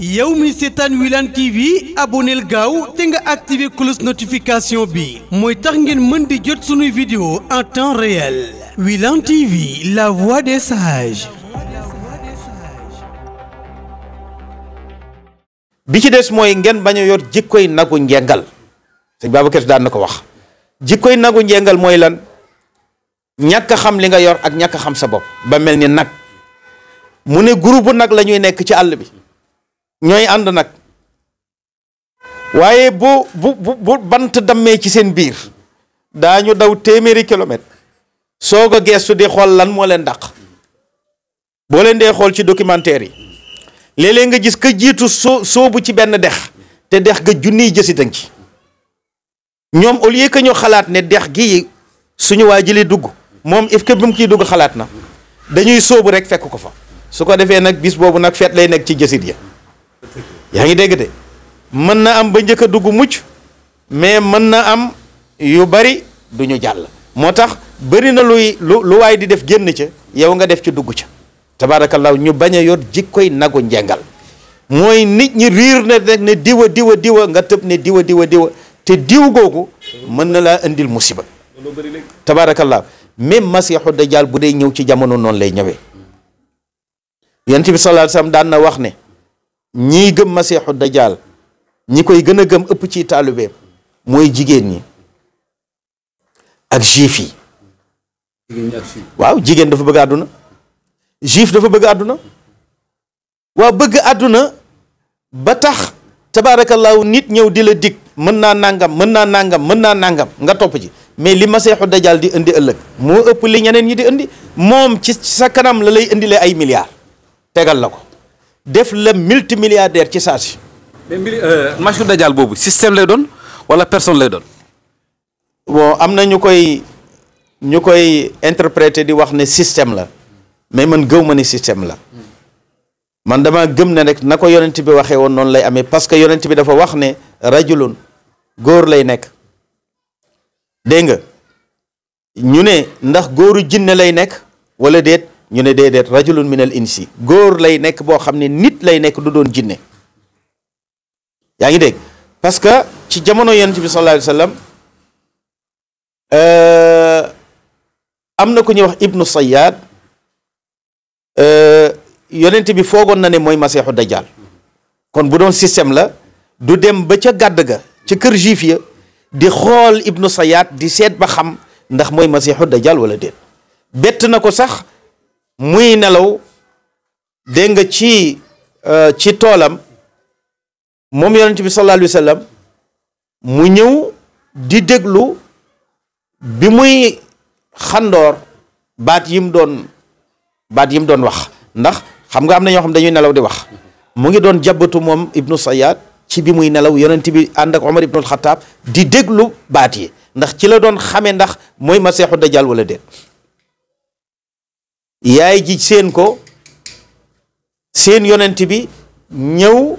yow mi seetaan Wilane TV aboneel gaaw te nga activé cloche notification bi mooy tax ngeen mën di jot sunuy vidéo en temps réel. Wilane TV, la voix des sages. bi ci des mooy ngeen bañ a yor jikkoy nagu njengal sëñ Babacar daan na ko wax jikkoy nagu njengal mooy lan ñàkk xam li nga yor ak ñàkk xam sa bopp ba mel ni nag mu ne groupe nag la ñuy nekk ci àll bi ñooy ànd nag waaye bu bant dammee ci seen biir daañu daw téeméeri kilomètre soog a geestu di xool lan moo leen dàq boo leen dee xool ci documentaire yi léeg-léeg nga gis ka jiitu soobu ci benn dex te dex ga junniy jësitaŋ ci ñoom au lieu que ñu xalaat ne dex gi suñu waa jëlee dugg moom est-ce que bi mu ciy dugg xalaat na dañuy soobu rek fekk ko fa su ko defee nag bis boobu nag feet lay nekk ci jësit ya yaa ngi dégg de mën na am ba njëkk a dugg mucc mais mën na am yu bari du ñu jàll moo tax bëri na lu waay di def génn ca yow nga def ci dugg ca tabaarakallaahu ñu bañ a yor jikkoy nagu njengal mooy nit ñi riir na rek ne diwa nga tëb ne diwa te diw googu mën na laa indil musiba tabaarakallaahu même masiixu dajjal bu dee ñëw ci jamono noonu lay ñëwee yonent bi sallallaahu alayhi wa sallam daan na wax ne ñii gëm masiixu dajjal ñi koy gën a gëm ëpp ci taalibeem mooy jigéen ñi ak juif yi waaw jigéen dafa bëgg àdduna juif dafa bëgg àdduna waaw bëgg àdduna ba tax tabaarakallaahu nit ñëw di la dig mën naa nangam nga topp ci mais li masiixu dajjal di indi ëllëg moo ëpp li ñeneen ñi di indi moom ci sa kanam la lay indilee ay milliards tegal la ko def la multimilliardaire ci saa si. mais masiixu dajjal boobu système lay doon wala personne lay doon. bon am na ñu koy interpréter di wax ne système la mais man gëw ma ne système la man dama gëm ne rek na ko yonent bi waxee woon noonu lay amee parce que yonent bi dafa wax ne rajulun góor lay nekk dégg nga ñu ne ndax góoru jinne lay nekk wala déet ñu ne déedéet rajulun minal insi góor lay nekk boo xam ne nit lay nekk du doon jinne yaa ngi dégg parce que ci jamono yonent bi sallallahu alayhi wa sallam am na ku ñuy wax ibnu Sayyad yonent bi foogoon na ne mooy masiixu dajjal kon bu doon système la du dem ba ca gàdd ga ca kër juif ya di xool ibnu Sayyad di seet ba xam ndax mooy masiixu dajjal wala déet bett na ko sax muy nelaw dégg nga ci toolam moom yonent bi sallallahu alayhi wa sallam mu ñëw di déglu bi muy xandoor baat yim doon wax ndax xam nga am na ñoo xam dañuy nelaw di wax mu ngi doon jabbatu moom ibnu Sayyad ci bi muy nelaw yonent bi ànd ak Omar ibnul Xataab di déglu baat yi ndax ci la doon xamee ndax mooy masiixu dajjal wala déet yaay ji seen yonent bi ñëw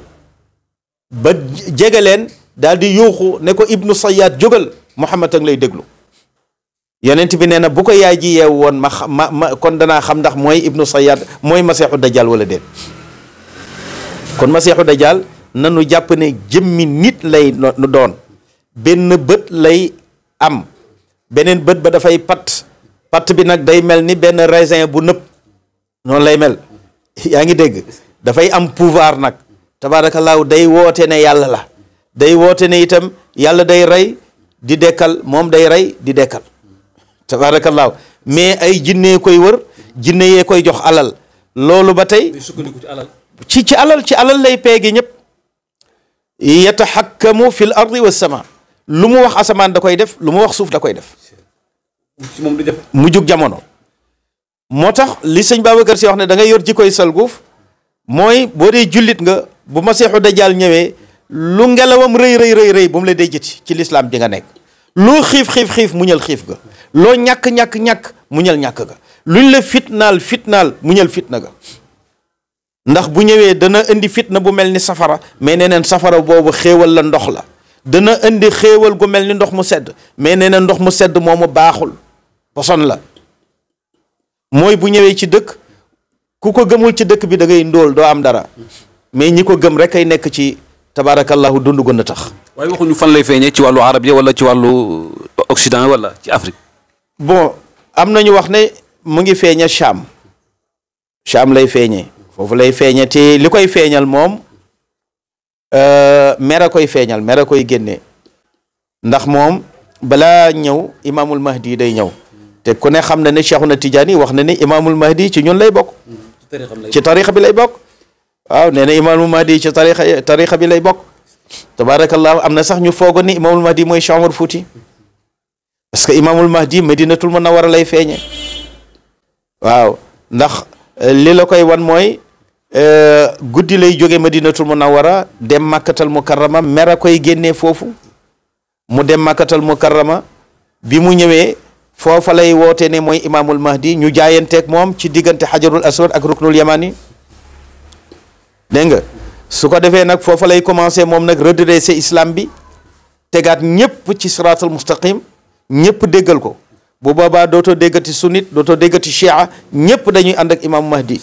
ba jege leen daal di yuuxu ne ko ibnu Sayyad jógal Muhammad ak lay déglu yonent bi nee na bu ko yaay ji yeew woon ma kon danaa xam ndax mooy ibnu Sayyad mooy masiixu dajjal wala déet kon masiixu dajjal nanu jàpp ne jëmmi nit lay doon benn bët lay am beneen bët ba dafay patt bi nag day mel ni benn raisin bu nëpp noonu lay mel yaa ngi dégg dafay am pouvoir nag tabaarakallaahu day woote ne yàlla la day woote ne itam yàlla day rey di dekkal moom day rey di dekkal tabaarakallaahu mais ay jinne koy wër jinne yee koy jox alal loolu ba tey ci alal lay peegi ñëpp yataxakkamu fil ardi wa sama lu mu wax asamaan da koy def lu mu wax suuf da koy def mu jug jamono moo tax li sëñ Babacar Si wax ne da ngay yor jikkoy salguuf mooy boo dee jullit nga bu masiixu dajjal ñëwee lu ngelawam rëy bu mu la dee jëti ci lislaam di nga nekk loo xiif muñal xiif ga loo ñàkk muñal ñàkk ga luñ la fitnaal muñal fitna ga ndax bu ñëwee dana indi fitna bu mel ni safara mais neneen safara boobu xéewal la ndox la dana indi xéewal gu mel ni ndox mu sedd mais neneen ndox mu sedd moomu baaxul poson la mooy bu ñëwee ci dëkk ku ko gëmul ci dëkk bi da ngay ndóol doo am dara mais ñi ko gëm rek ay nekk ci tabaarakallahu dund gu na tax. waaye waxuñu fan lay feeñee ci wàllu arabia wala ci wàllu occident wala ci Afrique. bon am nañu wax ne mu ngi feeña Cham lay feeñee foofu lay feeñee te li koy feeñal moom mer a koy feeñal mer a koy génne ndax moom balaa ñëw imaamul mahdi day ñëw te ku ne xam na ne Cheikhuna Tidiane wax na ne imaamul mahdi ci ñun lay bokk. ci tarixa bi lay bokk. waaw nee na imaamul mahdi ci tarixa bi lay bokk. tabaarakallahu am na sax ñu foogoon ni imaamul mahdi mooy Cheikh Omar Fouti parce que imaamul mahdi Madinatul Munawwara lay feeñe waaw ndax li la koy wan mooy guddi lay jóge Madinatul Munawwara dem Makkatal Mukarrama mer a koy génnee foofu mu dem Makkatal Mukarrama bi mu ñëwee foofa lay woote ne mooy imaamul mahdi ñu jaayanteeg moom ci diggante Hajarul Aswad ak Ruknul Yamani dégg nga su ko defee nag foofa lay commencé moom nag redresser islam bi tegaat ñëpp ci siraatal mustaqim ñëpp déggal ko bu boobaa dootoo déggati sunnit dootoo déggati chia ñëpp dañuy ànd ak imam mahdi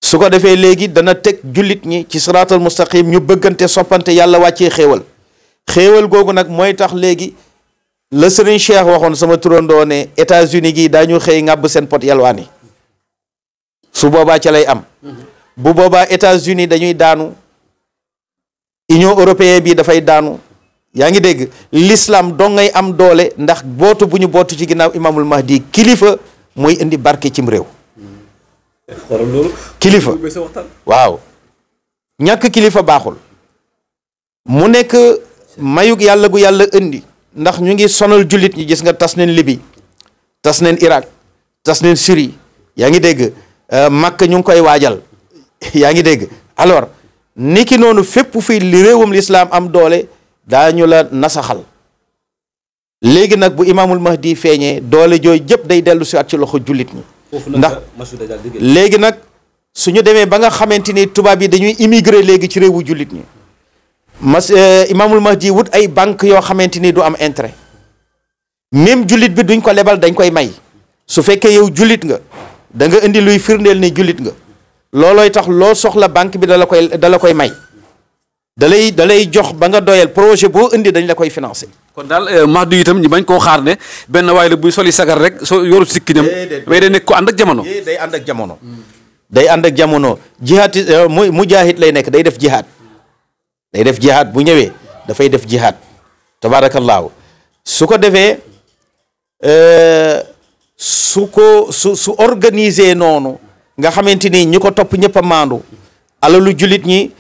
su ko defee léegi dana teg jullit ñi ci siraatal mustaqim ñu bëggante soppante yàlla wàccee xéewal googu nag mooy tax léegi la Serigne Cheikh waxoon sama turandoo ne États-Unis gi daañu xëy ngàbb seen pot yalwaani su boobaa ca lay am bu boobaa États-Unis dañuy daanu Union européenne bi dafay daanu yaa ngi dégg l'islam doo ngay am doole ndax bootu bu ñu bootu ci ginnaaw imaamul mahdi kilifa mooy indi barke cim réew. kilifa waaw ñàkk kilifa baaxul mu nekk mayug yàlla gu yàlla indi ndax ñu ngi sonal jullit ñi gis nga tas neen Libye tas neen Irak tas neen Syrie yaa ngi dégg Makka ñu ngi koy waajal yaa ngi dégg alors niki noonu fépp fii li réewum lislaam am doole daañu la nasaxal léegi nag bu imaamul mahdi feeñee doole jooy jëpp day dellu si at ci loxo jullit ñi ndax léegi nag suñu demee ba nga xamante ni tubaab yi dañuy immigré léegi ci réewu jullit ñi imaamul mahdi wut ay banque yoo xamante ni du am intérêt même jullit bi duñ ko lebal dañ koy may su fekkee yow jullit nga da nga indi luy firndeel ne jullit nga loolooy tax loo soxla banque bi da la koy may da lay jox ba nga doyal projet boo indi dañ la koy financé. kon daal mahdi itam ñu bañ koo xaar ne benn waay la buy soli sagar rek soo yoru sikkinam mais day nekk ko ànd ak jamono. day ànd ak jamono. day ànd ak jamono jihaad mujaahid lay nekk day def jihaad. day def jihaad bu ñëwee dafay def jihaad tabaarakallaahu su ko defee su organiser noonu nga xamante ni ñi ko topp ñëpp a maandu alalu jullit ñi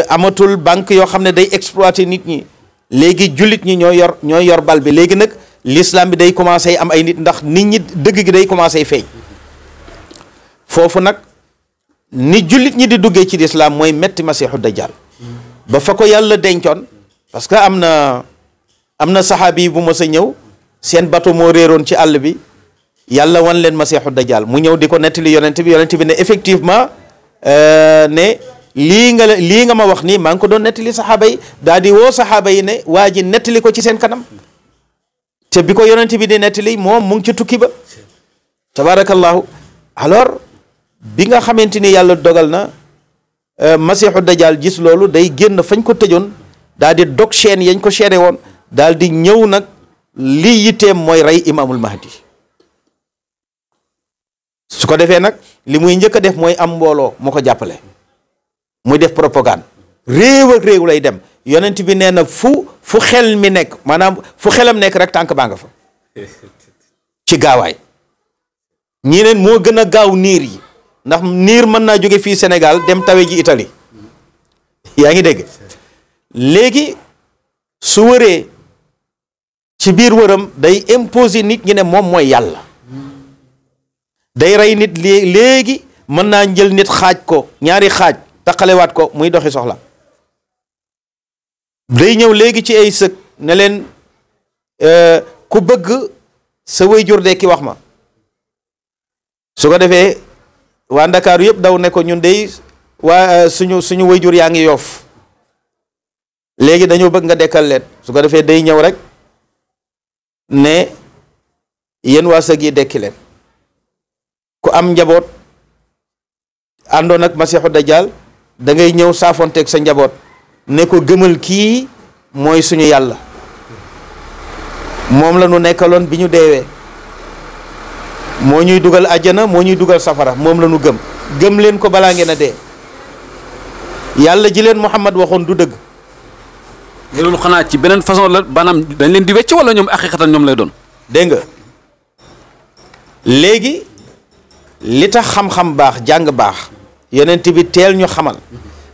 amatul banque yoo xam ne day exploiter nit ñi léegi jullit ñi ñooy yor bal bi léegi nag l'islam bi day commencer am ay nit ndax nit ñi dëgg gi day commencer feeñ foofu nag ni jullit ñi di duggee ci l'islam mooy metti masiixu dajjal ba fa ko yàlla dencoon parce que am na saxaabi yi bu mos a ñëw seen bateau moo réeroon ci àll bi yàlla wan leen masiixu dajjal mu ñëw di ko nettali yonent bi ne effectivement ne lii nga ma wax nii maa ngi ko doon nettali saxaaba yi daal di woo saxaaba yi ne waa ji nettali ko ci seen kanam te bi ko yonent bi di nettali moom mu ngi ci tukki ba tabaarakallahu alors bi nga xamante ni yàlla dogal na masiixu dajjal gis loolu day génn fañ ko tëjoon daal di dog chaîne yañ ko chaîné woon daal di ñëw nag lii yitteem mooy rey imaamul mahdi su ko defee nag li muy njëkk a def mooy am mbooloo moo ko jàppale muy def propagande réew ak réew lay dem yonent bi nee na fu xel mi nekk maanaam fu xelam nekk rek tànk baa nga fa ci gaawaay ñi neen moo gën a gaaw niir yi ndax niir mën naa jóge fii Sénégal dem tawe ji Italie yaa ngi dégg léegi su wëree ci biir wëram day imposer nit ñi ne moom mooy yàlla day rey nit léegi mën naa jël nit xaaj ko ñaari xaaj taqalewaat ko muy doxi soxla day ñëw léegi ci ay sëg ne leen ku bëgg sa waajur de ki wax ma su ko defee waa Ndakaaru yëpp daw ne ko ñun dey waa suñu waajur yaa ngi Yoof léegi dañoo bëgg nga dekkal leen su ko defee day ñëw rek ne yéen waa sëg yi dekki leen ku am njaboot àndoon ak masiixu dajjal da ngay ñëw saafonteeg sa njaboot ne ko gëmal kii mooy suñu yàlla moom la nu nekkaloon bi ñu deewee moo ñuy dugal àjjana moo ñuy dugal safara moom la nu gëm leen ko balaa ngeen a dee yàlla ji leen Muhammad waxoon du dëgg. loolu xanaa ci beneen façon la maanaam dañ leen di wecc wala ñoom aqiqatan ñoom lay doon. dégg nga léegi li tax xam-xam baax jàng baax yonent bi teel ñu xamal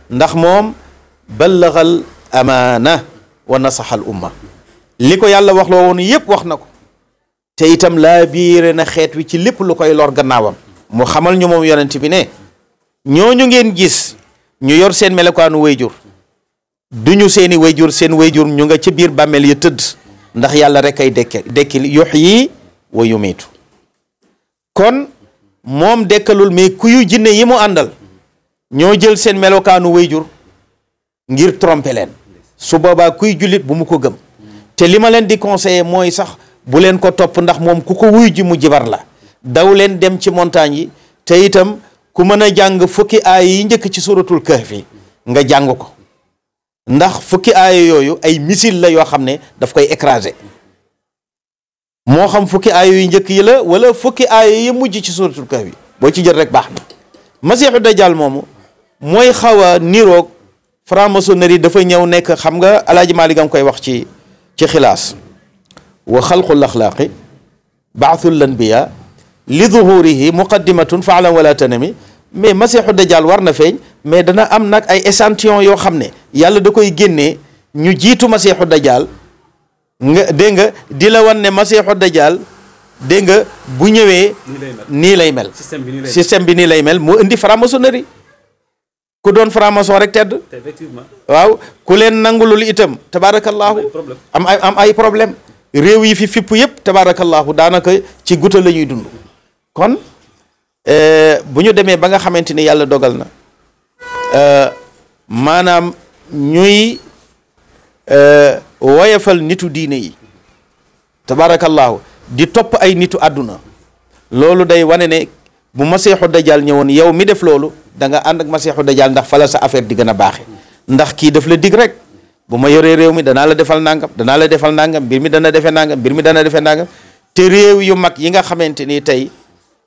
ndax moom ballagal amaana wa nasaxal umma li ko yàlla wax loo woon yépp wax na ko te itam laa biire na xeet wi ci lépp lu koy lor gannaawam mu xamal ñu moom yonent bi ne ñooñu ngeen gis ñu yor seen melokaanu wayjur duñu seeni wayjur seen wayjur ñu nga ci biir bàmmeel ya tëdd ndax yàlla rek ay dekkil yuhyi wa yumiitu kon moom dekkalul mais kuyu jinne yi mu àndal ñoo jël seen melokaanu wayjur ngir tromper leen su boobaa kuy jullit bu mu ko gëm te li ma leen di conseiller mooy sax bu leen ko topp ndax moom ku ko wuy ji mu jibar la daw leen dem ci montagne yi te itam ku mën a jàng fukki aaya yi njëkk ci suratul kahfi nga jàng ko ndax fukki aaya yooyu ay missile la yoo xam ne daf koy écraser moo xam fukki aaya yu njëkk yi la wala fukki aaya yi mujj ci suratul kahfi boo ci jël rek baax na masiixu dajjal moomu mooy xaw a niroog franc-maçonnerie dafa ñëw nekk xam nga alaaji Maalik nga koy wax ci xilaas wa xalqul axlaaqi baathul anbiya li zuhurihi muqaddimatun faalam wala tanami mais masiixu dajjal war na feeñ mais dana am nag ay échantillon yoo xam ne yàlla da koy génnee ñu jiitu masiixu dajjal nga dégg nga di la wan ne masiixu dajjal dégg nga bu ñëwee nii lay mel système bi nii lay mel moo indi franc-maçonnerie ku doon franc-maçon rek tedd waaw ku leen nangulul itam tabaarakallaahu am ay problème réew yi fi fipp yëpp tabaarakallaahu daanaka ci guta la ñuy dund kon bu ñu demee ba nga xamante ni yàlla dogal na maanaam ñuy woyafal nitu diine yi tabaarakallaahu di topp ay nitu àdduna loolu day wane ne bu masiixu dajjal ñëwoon yow mi def loolu da nga ànd ak masiixu dajjal ndax fala sa affaire di gën a baaxe ndax kii daf la dig rek bu ma yoree réew mi danaa la defal nangam danaa la defal nangam mbir mi dana defee nangam mbir mi dana defee nangam te réew yu mag yi nga xamante ni tey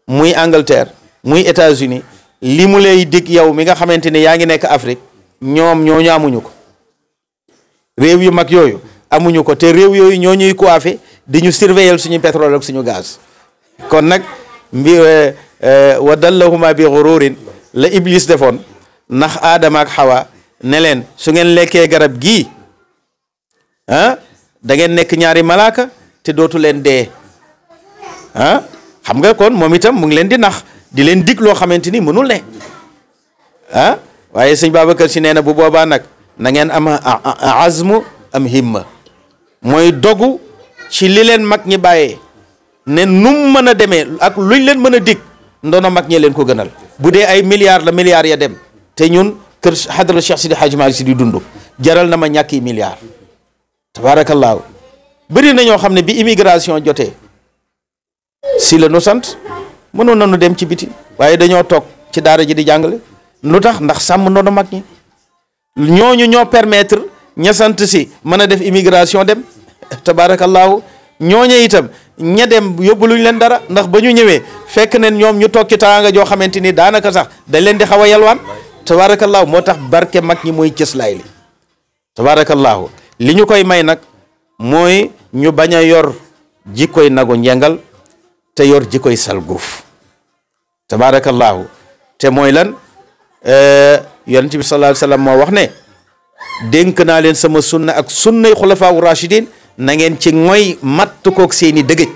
muy Angleterre muy États-Unis li mu lay dig yow mi nga xamante ni yaa ngi nekk Afrique ñoom ñooñu amuñu ko réew yu mag yooyu amuñu ko te réew yooyu ñoo ñuy coiffé di ñu surveiller suñu pétrole ak suñu gaz kon nag mbir wa dallahuma bi gururin la Iblis defoon ndax Aadama ak Xawa ne leen su ngeen lekkee garab gii da ngeen nekk ñaari malaaka te dootu leen dee xam nga kon moom itam mu ngi leen di nax di leen dig loo xamante ni mënul ne waaye sëñ Babacar Si nee na bu boobaa nag na ngeen am azmu am himma mooy dogu ci li leen mag ñi bàyyee ne num mën a demee ak luñ leen mën a dig ndono mag ñi leen ko gënal bu dee ay milliards la milliards ya dem te ñun kër xadra Cheikh Sidi Hadj Malick Si di dund jaral na ma ñàkki milliards tabaarakallaahu bëri na ñoo xam ne bi immigration jotee si la nu sant mënoon nañu dem ci biti waaye dañoo toog ci daara ji di jàngale lu tax ndax sàmm ndono mag ñi ñooñu ñoo permettre ña sant si mën a def immigration dem tabaarakallaahu ñooñu itam ña dem yóbbuluñ leen dara ndax ba ñu ñëwee fekk neen ñoom ñu toog ci tànga joo xamante ni daanaka sax dañ leen di xaw a yalwaan tabaarakallaahu moo tax barke mag ñi mooy cëslaay li tabaarakallaahu li ñu koy may nag mooy ñu bañ a yor jikkoy nagu njengal te yor jikkoy salguuf tabaarakallaahu te mooy lan yonent bi sallallaahu alayhi wa sallam moo wax ne dénk naa leen sama sunna ak sunnay xulafaa rachidin na ngeen ci ngoy matt kook seeni dëgëj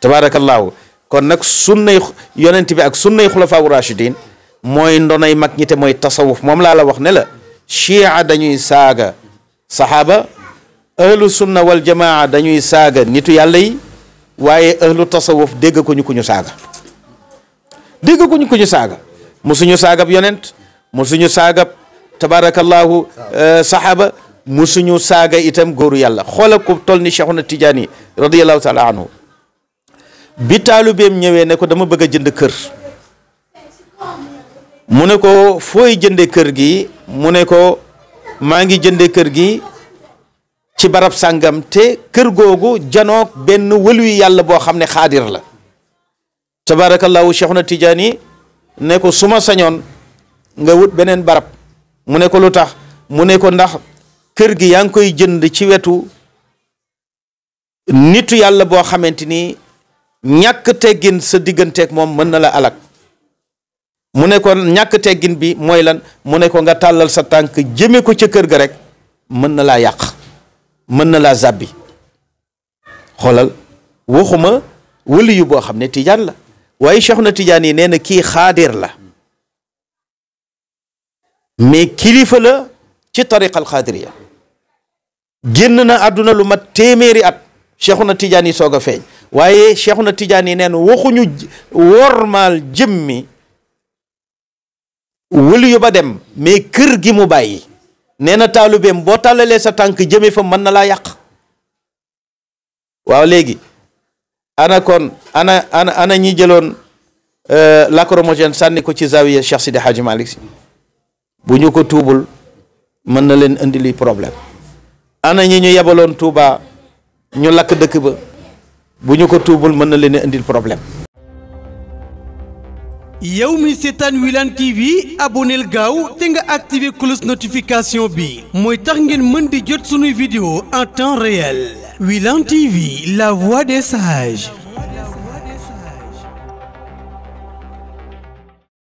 tabaarakallaahu kon nag sunnay yonent bi ak sunnay xulafaa rachidin mooy ndonay mag ñi te mooy tasawuf moom laa la wax ne la chia dañuy saaga saxaaba ahlu sunna wal jamaa dañuy saaga nitu yàlla yi waaye ahlu tasawuf dégg ko ñu ku ñu saaga dégg ko ñu ku ñu saaga musuñu saagab yonent musuñu saagab tabaarakallaahu saxaaba musuñu saaga itam góoru yàlla xoola ko toll ni Cheikhuna Tijaani radiyallahu taala anhu bi taalubeem ñëwee ne ko dama bëgg a jënd kër mu mu ne ko fooy jënde kër gi mu ne ko maa ngi jënde kër gi ci barab sàngam te kër googu janoog benn wëluy yàlla boo xam ne xaadir la tabarakallahu Cheikhuna Tidiane ne ko suma sañoon nga wut beneen barab mu ne ko lu tax mu ne ko ndax kër gi yaa ngi koy jënd ci wetu nitu yàlla boo xamante ni ñàkk teggin sa digganteeg moom mën na la alak mu ne ko ñàkk teggin bi mooy lan mu ne ko nga tàllal sa tànk jëme ko ca kër ga rek mën na laa yàq mën na laa zàbbi xoolal waxuma wëli yu boo xam ne tijaan la waaye Cheikhuna Tidiane yi nee na kii xaadir la mais kilifa la ci tariqa al xaadiriya génn na àdduna lu mat téeméeri at Cheikhuna Tidiane yi soog a feeñ waaye Cheikhuna Tidiane yi nee na waxuñu wormaal jëmmi wëli yu ba dem mais kër gi mu bàyyi nee na taalubeem boo tàllalee sa tànk jëme fa mën na laa yàq waaw léegi ana kon ana ñi jëloon lacrymogène sànni ko ci zawiya Cheikh Sidi Hadji Malick Sy bu ñu ko tuubul mën na leen indi li problème ana ñi ñu yebaloon Touba ñu lakk dëkk ba bu ñu ko tuubul mën na leen indil problème. yow mi seetaan Wilane TV aboneel gaaw te nga activé cloche notification bi mooy tax ngeen mën di jot sunuy vidéo en temps réel Wilane TV la voix des sages.